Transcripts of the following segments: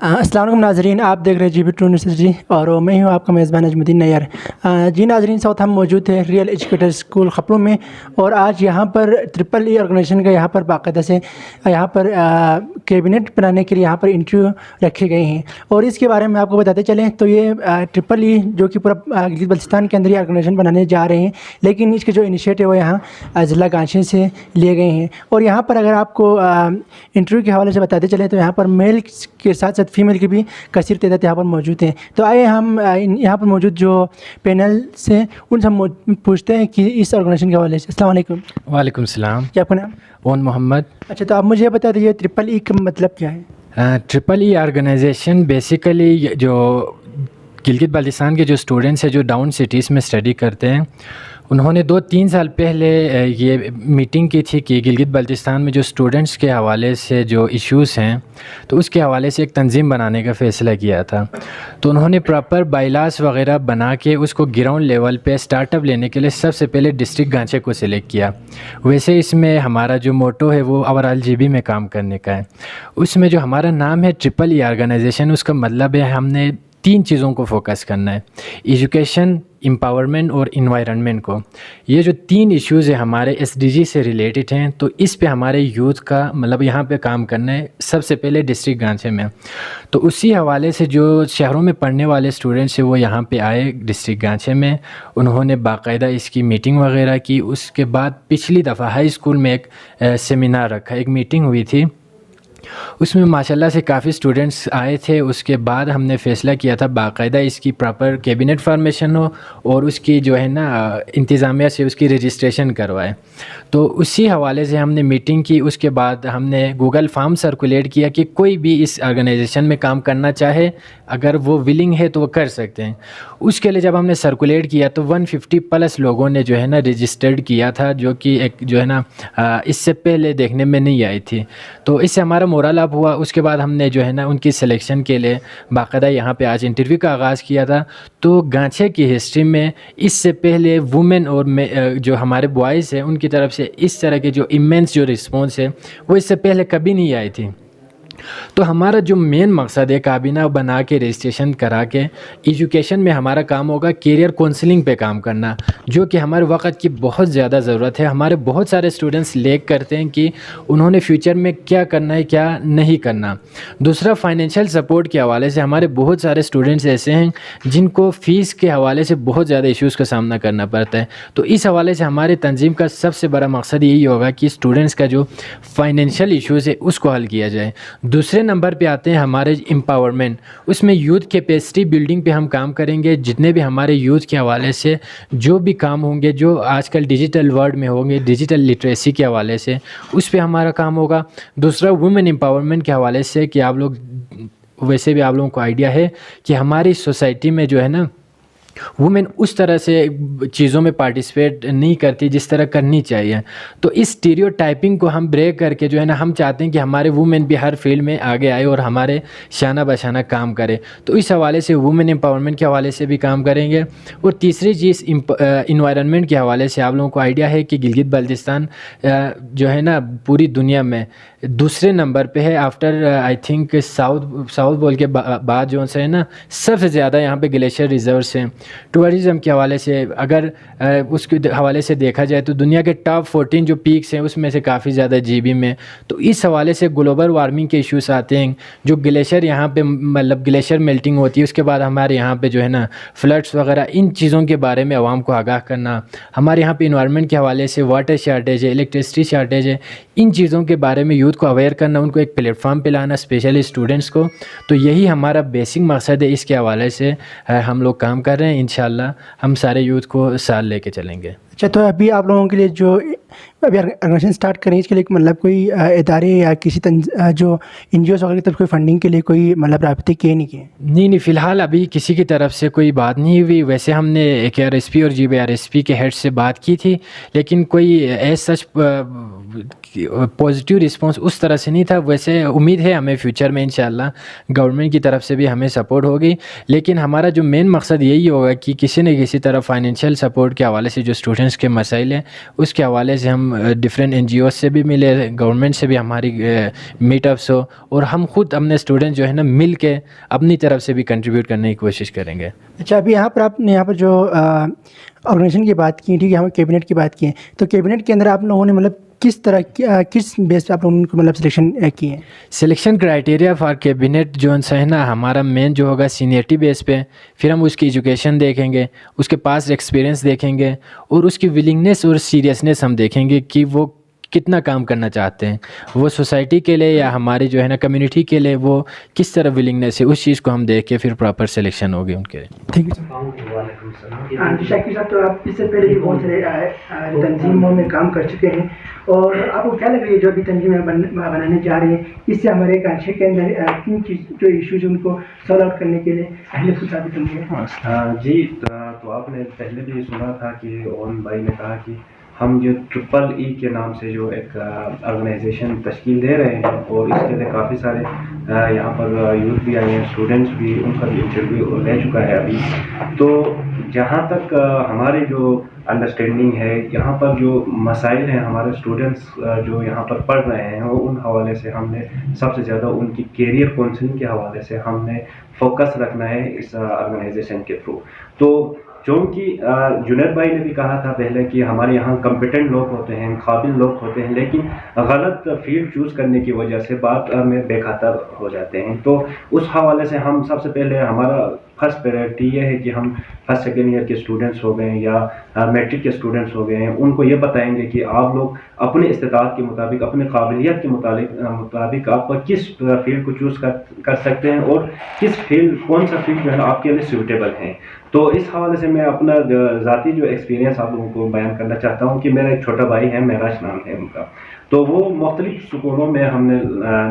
السلام علیکم ناظرین، آپ دیکھ رہے ہیں جی بی ٹرو یونیورسٹی اور میں ہوں آپ کا میزبان اجمدین نیار۔ جی ناظرین، ساتھ ہم موجود ہیں ریئل ایجوکیٹر اسکول خپلو میں، اور آج یہاں پر ٹرپل ای آرگنائزیشن کا یہاں پر باقاعدہ سے یہاں پر کیبنٹ بنانے کے لیے یہاں پر انٹرویو رکھے گئے ہیں، اور اس کے بارے میں آپ کو بتاتے چلیں تو یہ ٹرپل ای جو کہ پورا گلگت بلتستان کے اندر یہ آرگنائزیشن بنانے جا رہے ہیں، لیکن اس کے جو انیشیٹو وہ یہاں ضلع گانچے سے لیے گئے ہیں۔ اور یہاں پر اگر آپ کو انٹرویو کے حوالے سے بتاتے چلیں تو یہاں پر میل کے ساتھ ساتھ فیمیل کی بھی کثیر تعداد یہاں پر موجود ہیں۔ تو آئے ہم یہاں پر موجود جو پینل سے ان سے ہم پوچھتے ہیں کہ اس آرگنائزیشن کے حوالے سے۔ السلام علیکم۔ وعلیکم السلام۔ کیا آپ کا نام؟ اون محمد۔ اچھا، تو آپ مجھے بتا دیجیے ٹرپل ای کا مطلب کیا ہے؟ ٹرپل ای آرگنائزیشن بیسیکلی جو گلگت بلتستان کے جو اسٹوڈنٹس ہیں جو ڈاؤن سٹیز میں اسٹڈی کرتے ہیں، انہوں نے 2-3 سال پہلے یہ میٹنگ کی تھی کہ گلگت بلتستان میں جو اسٹوڈنٹس کے حوالے سے جو ایشوز ہیں تو اس کے حوالے سے ایک تنظیم بنانے کا فیصلہ کیا تھا۔ تو انہوں نے پراپر بائیلاس وغیرہ بنا کے اس کو گراؤنڈ لیول پہ اسٹارٹ اپ لینے کے لیے سب سے پہلے ڈسٹرکٹ گانچے کو سلیکٹ کیا۔ ویسے اس میں ہمارا جو موٹو ہے وہ اوورال جی بی میں کام کرنے کا ہے۔ اس میں جو ہمارا نام ہے ٹرپل ای آرگنائزیشن، اس کا مطلب ہے ہم نے 3 چیزوں کو فوکس کرنا ہے: ایجوکیشن، امپاورمنٹ اور انوائرنمنٹ کو۔ یہ جو 3 ایشوز ہیں ہمارے ایس ڈی جی سے ریلیٹڈ ہیں، تو اس پہ ہمارے یوتھ کا مطلب یہاں پہ کام کرنا ہے سب سے پہلے ڈسٹرکٹ گانچے میں۔ تو اسی حوالے سے جو شہروں میں پڑھنے والے اسٹوڈنٹس ہیں وہ یہاں پہ آئے ڈسٹرکٹ گانچے میں، انہوں نے باقاعدہ اس کی میٹنگ وغیرہ کی۔ اس کے بعد پچھلی دفعہ ہائی اسکول میں ایک سیمینار رکھا، ایک میٹنگ ہوئی تھی، اس میں ماشاءاللہ سے کافی اسٹوڈنٹس آئے تھے۔ اس کے بعد ہم نے فیصلہ کیا تھا باقاعدہ اس کی پراپر کیبنٹ فارمیشن ہو اور اس کی جو ہے نا انتظامیہ سے اس کی رجسٹریشن کروائے۔ تو اسی حوالے سے ہم نے میٹنگ کی۔ اس کے بعد ہم نے گوگل فارم سرکولیٹ کیا کہ کوئی بھی اس آرگنائزیشن میں کام کرنا چاہے، اگر وہ ولنگ ہے تو وہ کر سکتے ہیں۔ اس کے لیے جب ہم نے سرکولیٹ کیا تو 150+ لوگوں نے جو ہے نا رجسٹرڈ کیا تھا، جو کہ ایک جو ہے نا اس سے پہلے دیکھنے میں نہیں آئی تھی۔ تو اس سے ہمارا مورل اپ ہوا۔ اس کے بعد ہم نے جو ہے نا ان کی سلیکشن کے لیے باقاعدہ یہاں پہ آج انٹرویو کا آغاز کیا تھا۔ تو گانچے کی ہسٹری میں اس سے پہلے وومن اور جو ہمارے بوائز ہیں ان کی طرف سے اس طرح کے جو ایمنس جو رسپانس ہے وہ اس سے پہلے کبھی نہیں آئی تھی۔ تو ہمارا جو مین مقصد ہے کابینہ بنا کے رجسٹریشن کرا کے ایجوکیشن میں ہمارا کام ہوگا کیریئر کونسلنگ پہ کام کرنا، جو کہ ہمارے وقت کی بہت زیادہ ضرورت ہے۔ ہمارے بہت سارے اسٹوڈنٹس لیک کرتے ہیں کہ انہوں نے فیوچر میں کیا کرنا ہے کیا نہیں کرنا۔ دوسرا، فائنینشیل سپورٹ کے حوالے سے ہمارے بہت سارے اسٹوڈنٹس ایسے ہیں جن کو فیس کے حوالے سے بہت زیادہ ایشوز کا سامنا کرنا پڑتا ہے۔ تو اس حوالے سے ہماری تنظیم کا سب سے بڑا مقصد یہی ہوگا کہ اسٹوڈنٹس کا جو فائنینشیل ایشوز ہے اس کو حل کیا جائے۔ دوسرے نمبر پہ آتے ہیں ہمارے امپاورمنٹ۔ اس میں یوتھ کیپیسٹی بلڈنگ پہ ہم کام کریں گے۔ جتنے بھی ہمارے یوتھ کے حوالے سے جو بھی کام ہوں گے، جو آج کل ڈیجیٹل ورلڈ میں ہوں گے، ڈیجیٹل لٹریسی کے حوالے سے اس پہ ہمارا کام ہوگا۔ دوسرا، وومن امپاورمنٹ کے حوالے سے کہ آپ لوگ ویسے بھی آپ لوگوں کو آئیڈیا ہے کہ ہماری سوسائٹی میں جو ہے نا وومن اس طرح سے چیزوں میں پارٹیسپیٹ نہیں کرتی جس طرح کرنی چاہیے۔ تو اس اسٹیریو ٹائپنگ کو ہم بریک کر کے جو ہے نا ہم چاہتے ہیں کہ ہمارے وومن بھی ہر فیلڈ میں آگے آئے اور ہمارے شانہ بشانہ کام کرے۔ تو اس حوالے سے وومن امپاورمنٹ کے حوالے سے بھی کام کریں گے۔ اور تیسری چیز انوائرنمنٹ کے حوالے سے آپ لوگوں کو آئیڈیا ہے کہ گلگت بلتستان جو ہے نا پوری دنیا میں دوسرے نمبر پہ ہے، آفٹر آئی تھنک ساؤتھ بول کے بعد جو ہے نا سب سے زیادہ یہاں پہ گلیشیئر ریزروس ہیں۔ ٹورزم کے حوالے سے اگر اس کے حوالے سے دیکھا جائے تو دنیا کے ٹاپ 14 جو پیکس ہیں اس میں سے کافی زیادہ جی بی میں۔ تو اس حوالے سے گلوبل وارمنگ کے ایشوز آتے ہیں، جو گلیشیئر یہاں پہ مطلب گلیشیئر میلٹنگ ہوتی ہے، اس کے بعد ہمارے یہاں پہ جو ہے نا فلڈس وغیرہ، ان چیزوں کے بارے میں عوام کو آگاہ کرنا۔ ہمارے یہاں پہ انوائرمنٹ کے حوالے سے واٹر شارٹیج ہے، الیکٹرسٹی شارٹیج ہے، ان چیزوں کے بارے میں یوتھ کو اویئر کرنا، ان کو ایک پلیٹ فارم پہ لانا، اسپیشلی اسٹوڈنٹس کو۔ تو یہی ہمارا بیسک مقصد ہے۔ اس کے حوالے سے ہم لوگ کام کر رہے ہیں۔ انشاءاللہ ہم سارے یوتھ کو ساتھ لے کے چلیں گے۔ اچھا، تو ابھی آپ لوگوں کے لیے جو ابھی آرگنائزیشن اسٹارٹ کریں اس کے لیے مطلب کوئی ادارے یا کسی جو این جی اوز وغیرہ کی طرف کوئی فنڈنگ کے لیے کوئی مطلب رابطے کیے نہیں کیے؟ نہیں، فی الحال ابھی کسی کی طرف سے کوئی بات نہیں ہوئی۔ ویسے ہم نے ایک آر ایس پی اور جی بی آر ایس پی کے ہیڈ سے بات کی تھی، لیکن کوئی ایز سچ پازیٹیو رسپانس اس طرح سے نہیں تھا۔ ویسے امید ہے ہمیں فیوچر میں انشاءاللہ گورنمنٹ کی طرف سے بھی ہمیں سپورٹ ہوگی، لیکن ہمارا جو مین مقصد یہی ہوگا کہ کسی نہ کسی طرح فائنینشیل سپورٹ کے حوالے سے جو اسٹوڈنٹ اسٹوڈنٹس کے مسائل ہیں اس کے حوالے سے ہم ڈفرینٹ NGOs سے بھی ملے, گورنمنٹ سے بھی ہماری میٹ اپس ہو, اور ہم خود اپنے اسٹوڈنٹ جو ہے نا مل کے اپنی طرف سے بھی کنٹریبیوٹ کرنے کی کوشش کریں گے. اچھا, ابھی یہاں پر آپ نے یہاں پر جو آرگنائزیشن کی بات کی, ٹھیک ہے, ہم کیبنٹ کی بات کی ہے, تو کیبنٹ کے اندر آپ لوگوں نے مطلب کس طرح کس بیس پہ آپ لوگوں کو مطلب سلیکشن کی ہے؟ سلیکشن کرائٹیریا فار کیبنٹ جو ہے نا ہمارا مین جو ہوگا سینئرٹی بیس پہ, پھر ہم اس کی ایجوکیشن دیکھیں گے, اس کے پاس ایکسپیرینس دیکھیں گے, اور اس کی ولنگنیس اور سیریسنیس ہم دیکھیں گے کہ وہ کتنا کام کرنا چاہتے ہیں, وہ سوسائٹی کے لیے یا ہماری جو ہے نا کمیونٹی کے لیے وہ کس طرح ولنگنیس ہے, اس چیز کو ہم دیکھ کے پھر پراپر سلیکشن ہوگی ان کے. Thank you sir. وعلیکم السلام. شاکر صاحب, تو آپ اس سے پہلے بھی بہت سارے تنظیموں میں کام کر چکے ہیں, اور آپ کو کیا لگ رہی ہے جو ابھی تنظیمیں بنانے جا رہے ہیں, اس سے ہمارے گانچے کے اندر کن چیز جو ایشوز ان کو سالو آؤٹ کرنے کے لیے اہل خود ثابت ہوں گے؟ جی, تو آپ نے پہلے بھی سنا تھا کہ اون بھائی نے کہا کہ ہم جو EEE کے نام سے جو ایک آرگنائزیشن تشکیل دے رہے ہیں, اور اس کے لیے کافی سارے یہاں پر یوتھ بھی آئے ہیں, اسٹوڈنٹس بھی, ان کا بھی انٹرویو لے چکا ہے ابھی. تو جہاں تک ہماری جو انڈرسٹینڈنگ ہے, یہاں پر جو مسائل ہیں ہمارے اسٹوڈنٹس جو یہاں پر پڑھ رہے ہیں, وہ ان حوالے سے ہم نے سب سے زیادہ ان کی کیریئر کاؤنسلنگ کے حوالے سے ہم نے فوکس رکھنا ہے اس آرگنائزیشن کے تھرو. تو چونکہ جنید بھائی نے بھی کہا تھا پہلے کہ ہمارے یہاں کمپیٹنٹ لوگ ہوتے ہیں, قابل لوگ ہوتے ہیں, لیکن غلط فیلڈ چوز کرنے کی وجہ سے بعد میں بے خطر ہو جاتے ہیں. تو اس حوالے سے ہم سب سے پہلے ہمارا فرسٹ پریورٹی یہ ہے کہ ہم فرسٹ سیکنڈ ایئر کے اسٹوڈنٹس ہو گئے ہیں یا میٹرک کے اسٹوڈنٹس ہو گئے ہیں, ان کو یہ بتائیں گے کہ آپ لوگ اپنے استطاعت کے مطابق, اپنے قابلیت کے مطابق آپ کس فیلڈ کو چوز کر سکتے ہیں, اور کس فیلڈ, کون سا فیلڈ جو ہے آپ کے لیے سیوٹیبل ہے. تو اس حوالے سے میں اپنا ذاتی جو ایکسپیرینس آپ لوگوں کو بیان کرنا چاہتا ہوں کہ میرا ایک چھوٹا بھائی ہے, معراج نام ہے ان کا. تو وہ مختلف سکولوں میں ہم نے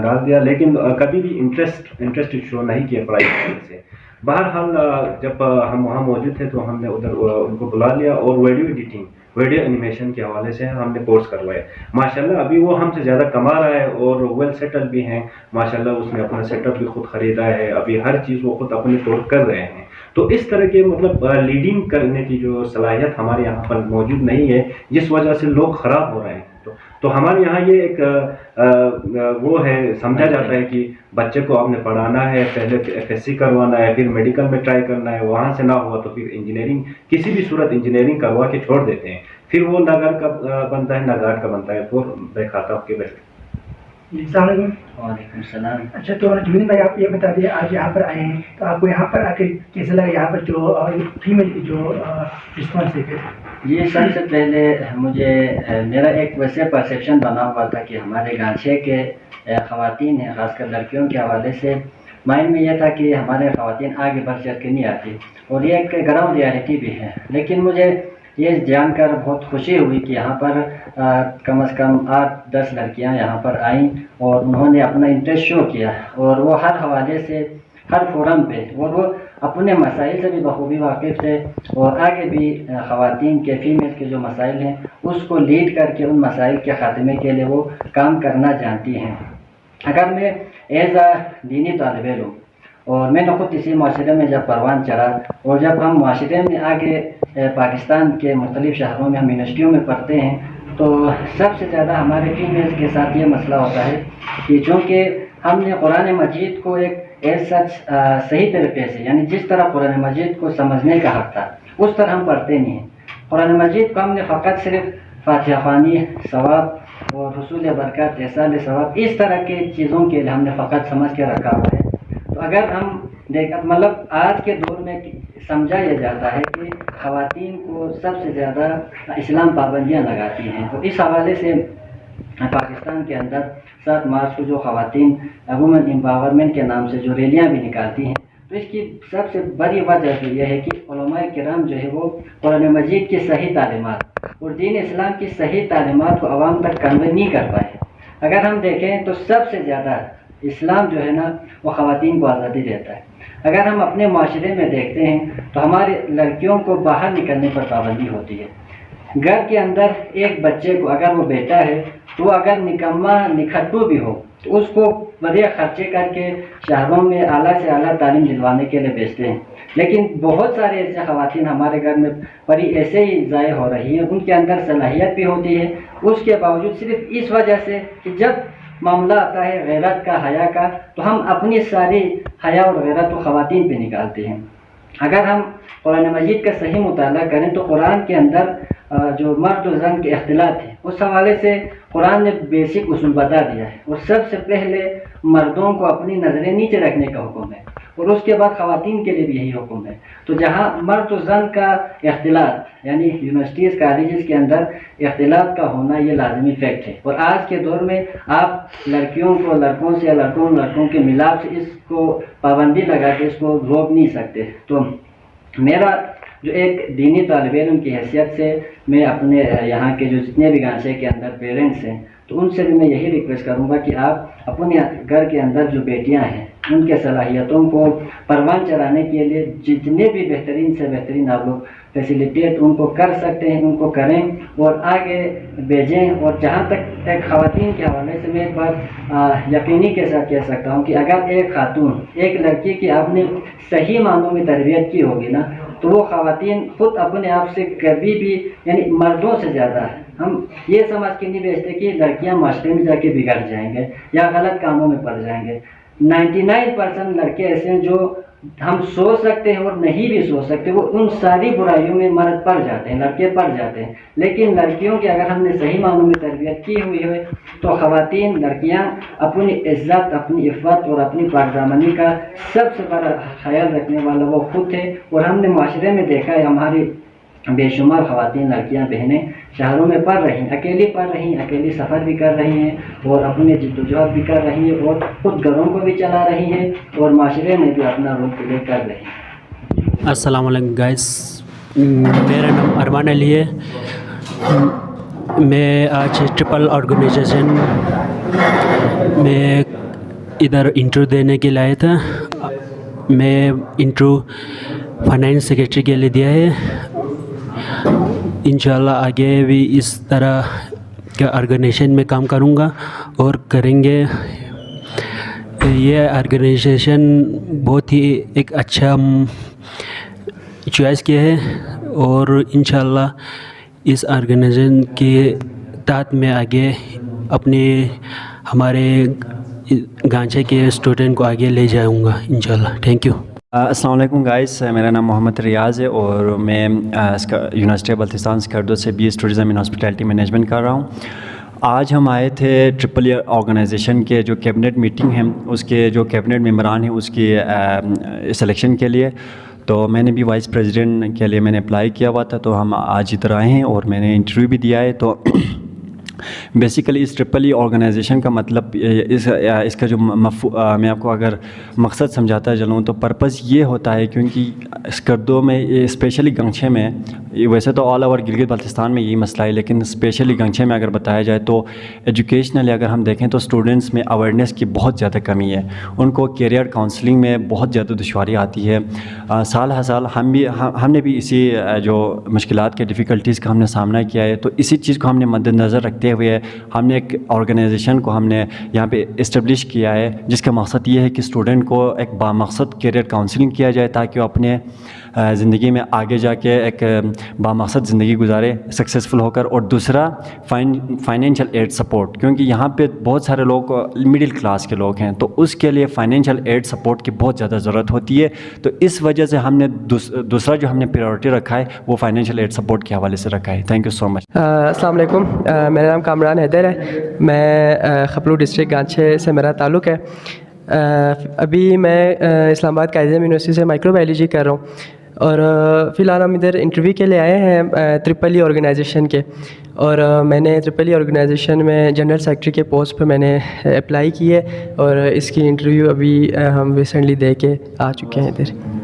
ڈال دیا, لیکن کبھی بھی انٹرسٹ شو نہیں کیا پڑھائی کرنے سے. بہرحال جب ہم وہاں موجود تھے تو ہم نے ادھر ان کو بلا لیا, اور ویڈیو ایڈیٹنگ, ویڈیو اینیمیشن کے حوالے سے ہم نے کورس کروایا. ماشاءاللہ ابھی وہ ہم سے زیادہ کما رہا ہے, اور ویل سیٹل بھی ہیں ماشاءاللہ. اس نے اپنا سیٹ اپ بھی خود خریدا ہے, ابھی ہر چیز وہ خود اپنے طور کر رہے ہیں. تو اس طرح کے مطلب لیڈنگ کرنے کی جو صلاحیت ہمارے یہاں پر موجود نہیں ہے, جس وجہ سے لوگ خراب ہو رہے ہیں. تو ہمارے یہاں یہ ایک وہ ہے, سمجھا جاتا ہے کہ بچے کو آپ نے پڑھانا ہے, پہلے FSC کروانا ہے, پھر میڈیکل میں ٹرائی کرنا ہے, وہاں سے نہ ہوا تو پھر انجینئرنگ, کسی بھی صورت انجینئرنگ کروا کے چھوڑ دیتے ہیں. پھر وہ نہ گھر کا بنتا ہے نہ گھاٹ کا بنتا ہے, تو بے خطا کے بیٹھے. السلام علیکم. وعلیکم السلام. اچھا, تو جمید بھائی آپ یہ بتا دیے, آج یہاں پر آئے ہیں تو آپ کو یہاں پر آ کے کیسا لگا, یہاں پر جو فیمیل کی جو رسپانس ہے؟ یہ سب سے پہلے مجھے میرا ایک ویسے پرسیپشن بنا ہوا تھا کہ ہمارے گانچے کے خواتین ہیں, خاص کر لڑکیوں کے حوالے سے مائنڈ میں یہ تھا کہ ہمارے خواتین آگے بڑھ چل کے نہیں آتی, اور یہ ایک گراؤنڈ ریالٹی بھی ہے. لیکن مجھے یہ جان کر بہت خوشی ہوئی کہ یہاں پر کم از کم 8-10 لڑکیاں یہاں پر آئیں, اور انہوں نے اپنا انٹرسٹ شو کیا, اور وہ ہر حوالے سے ہر فورم پہ وہ اپنے مسائل سے بھی بخوبی واقف تھے, اور آگے بھی خواتین کے, فیمیل کے جو مسائل ہیں اس کو لیڈ کر کے ان مسائل کے خاتمے کے لیے وہ کام کرنا جانتی ہیں. اگر میں ایز اے دینی طالب علم, اور میں نے خود اسی معاشرے میں جب پروان چڑھا, اور جب ہم معاشرے میں آگے پاکستان کے مختلف شہروں میں ہم یونیورسٹیوں میں پڑھتے ہیں, تو سب سے زیادہ ہمارے فیمیلز کے ساتھ یہ مسئلہ ہوتا ہے کہ چونکہ ہم نے قرآن مجید کو ایک ایز سچ صحیح طریقے سے, یعنی جس طرح قرآن مجید کو سمجھنے کا حق تھا اس طرح ہم پڑھتے نہیں ہیں. قرآن مجید کو ہم نے فقط صرف فاتحہ خوانی, ثواب اور حصول برکات, احصال ثواب, اس طرح کے چیزوں کے لیے ہم نے فقط سمجھ کے رکھا ہوا ہے. تو اگر ہم مطلب آج کے دور میں سمجھا یہ جاتا ہے کہ خواتین کو سب سے زیادہ اسلام پابندیاں لگاتی ہیں, تو اس حوالے سے پاکستان کے اندر 7 مارچ کو جو خواتین وومن امپاورمنٹ کے نام سے جو ریلیاں بھی نکالتی ہیں, تو اس کی سب سے بڑی وجہ تو یہ ہے کہ علماء کرام جو ہے وہ قرآن مجید کی صحیح تعلیمات اور دین اسلام کی صحیح تعلیمات کو عوام تک کنوے نہیں کر پائے. اگر ہم دیکھیں تو سب سے زیادہ اسلام جو ہے نا وہ خواتین کو آزادی دیتا ہے. اگر ہم اپنے معاشرے میں دیکھتے ہیں تو ہماری لڑکیوں کو باہر نکلنے پر پابندی ہوتی ہے. گھر کے اندر ایک بچے کو اگر وہ بیٹا ہے تو اگر نکما نکھٹو بھی ہو تو اس کو بڑے خرچے کر کے شہروں میں اعلیٰ سے اعلیٰ تعلیم دلوانے کے لیے بھیجتے ہیں. لیکن بہت سارے ایسے خواتین ہمارے گھر میں پری ایسے ہی ضائع ہو رہی ہیں، ان کے اندر صلاحیت بھی ہوتی ہے، اس کے باوجود صرف اس وجہ سے کہ جب معاملہ آتا ہے غیرت کا، حیا کا، تو ہم اپنی ساری حیا اور غیرت و خواتین پہ نکالتے ہیں۔ اگر ہم قرآن مجید کا صحیح مطالعہ کریں تو قرآن کے اندر جو مرد و زن کے اختلاط ہے، اس حوالے سے قرآن نے بیسک اصول بتا دیا ہے، اور سب سے پہلے مردوں کو اپنی نظریں نیچے رکھنے کا حکم ہے، اور اس کے بعد خواتین کے لیے بھی یہی حکم ہے۔ تو جہاں مرد و زن کا اختلاط، یعنی یونیورسٹیز کالجز کے اندر اختلاط کا ہونا یہ لازمی فیکٹ ہے، اور آج کے دور میں آپ لڑکیوں کو لڑکوں سے یا لڑکوں کے ملاپ سے اس کو پابندی لگا کے اس کو روک نہیں سکتے۔ تو میرا جو ایک دینی طالب علم کی حیثیت سے میں اپنے یہاں کے جو جتنے بھی گانچے کے اندر پیرنٹس ہیں، تو ان سے بھی میں یہی ریکویسٹ کروں گا کہ آپ اپنے گھر کے اندر جو بیٹیاں ہیں ان کے صلاحیتوں کو پروان چڑھانے کے لیے جتنے بھی بہترین سے بہترین آپ لوگ فیسیلیٹیٹ ان کو کر سکتے ہیں ان کو کریں اور آگے بھیجیں۔ اور جہاں تک ایک خواتین کے حوالے سے میں ایک بات یقینی کے ساتھ کہہ سکتا ہوں کہ اگر ایک خاتون، ایک لڑکی کی آپ نے صحیح معنوں میں تربیت کی ہوگی نا، تو وہ خواتین خود اپنے آپ سے کبھی بھی، یعنی مردوں سے زیادہ ہے، ہم یہ سمجھ کے نہیں بیچتے کہ لڑکیاں معاشرے میں جا کے بگڑ جائیں گے یا غلط کاموں میں پڑ جائیں گے۔ 99% لڑکے ایسے ہیں جو ہم سوچ سکتے ہیں اور نہیں بھی سوچ سکتے، وہ ان ساری برائیوں میں مرد پڑ جاتے ہیں، لڑکے پڑ جاتے ہیں۔ لیکن لڑکیوں کی اگر ہم نے صحیح معنوں میں تربیت کی ہوئی ہے تو خواتین، لڑکیاں اپنی عزت، اپنی عفت اور اپنی پاکدامنی کا سب سے بڑا خیال رکھنے والا وہ خود ہے۔ اور ہم نے معاشرے میں دیکھا ہے ہماری بے شمار خواتین، لڑکیاں، بہنیں شہروں میں پڑھ رہی ہیں، اکیلی سفر بھی کر رہی ہیں اور اپنے جدوجہد بھی کر رہی ہیں، اور خود گھروں کو بھی چلا رہی ہیں اور معاشرے میں بھی اپنا رول پلے کر رہی ہیں۔ السلام علیکم گائز، میرا نام ارمان علی ہے۔ میں آج ٹرپل آرگنائزیشن میں ادھر انٹرویو دینے کے لیے آیا تھا۔ میں انٹرویو فائنانس سیکریٹری کے لیے دیا ہے۔ انشاءاللہ آگے بھی اس طرح کے آرگنائزیشن میں کام کروں گا اور کریں گے۔ یہ آرگنائزیشن بہت ہی ایک اچھا چوائس کیا ہے، اور انشاءاللہ اس آرگنائزیشن کے تحت میں آگے اپنے ہمارے گانچے کے اسٹوڈنٹ کو آگے لے جاؤں گا انشاءاللہ۔ Thank you. السلام علیکم گائز، میرا نام محمد ریاض ہے اور میں یونیورسٹی بلتستان اسکردو سے BS tourism and hospitality management کر رہا ہوں۔ آج ہم آئے تھے ٹرپل ایئر آرگنائزیشن کے جو کیبنٹ میٹنگ ہے، اس کے جو کیبنٹ ممبران ہیں اس کی سلیکشن کے لیے۔ تو میں نے بھی وائس پریزیڈنٹ کے لیے میں نے اپلائی کیا ہوا تھا، تو ہم آج ادھر آئے ہیں اور میں نے انٹرویو بھی دیا ہے۔ تو بیسیکلی اس ٹرپل ای آرگنائزیشن کا مطلب اس کا جو میں آپ کو اگر مقصد سمجھاتا چلوں تو پرپز یہ ہوتا ہے، کیونکہ اسکردو میں اسپیشلی گنگچھے میں، ویسے تو آل اوور گلگت بلتستان میں یہی مسئلہ ہے، لیکن اسپیشلی گنگچھے میں اگر بتایا جائے تو ایجوکیشنلی اگر ہم دیکھیں تو اسٹوڈنٹس میں اویئرنیس کی بہت زیادہ کمی ہے۔ ان کو کیریئر کاؤنسلنگ میں بہت زیادہ دشواری آتی ہے۔ سال ہر سال ہم نے بھی اسی جو مشکلات کے ڈیفیکلٹیز کا ہم نے سامنا کیا ہے۔ تو اسی چیز کو ہم نے مد نظر رکھتے ہوئے ہم نے ایک آرگنائزیشن کو ہم نے یہاں پہ اسٹیبلش کیا ہے، جس کا مقصد یہ ہے کہ اسٹوڈنٹ کو ایک بامقصد کیریئر کاؤنسلنگ کیا جائے تاکہ وہ اپنے زندگی میں آگے جا کے ایک بامقصد زندگی گزارے سکسیزفل ہو کر۔ اور دوسرا فائنینشیل ایڈ سپورٹ، کیونکہ یہاں پہ بہت سارے لوگ مڈل کلاس کے لوگ ہیں، تو اس کے لیے فائنینشیل ایڈ سپورٹ کی بہت زیادہ ضرورت ہوتی ہے۔ تو اس وجہ سے ہم نے دوسرا جو ہم نے پریورٹی رکھا ہے وہ فائنینشیل ایڈ سپورٹ کے حوالے سے رکھا ہے۔ تھینک یو سو مچ۔ السلام علیکم، میرا نام کامران حیدر ہے، میں خپلو ڈسٹرکٹ گانچھے سے میرا تعلق ہے۔ ابھی میں اسلام آباد قائد اعظم یونیورسٹی سے مائکرو بایولوجی کر رہا ہوں، اور فی الحال ہم ادھر انٹرویو کے لیے آئے ہیں ٹرپل ای آرگنائزیشن کے، اور میں نے ٹرپل ای آرگنائزیشن میں جنرل سیکرٹری کے پوسٹ پہ میں نے اپلائی کی ہے، اور اس کی انٹرویو ابھی ہم ریسنٹلی دے کے آ چکے ہیں ادھر۔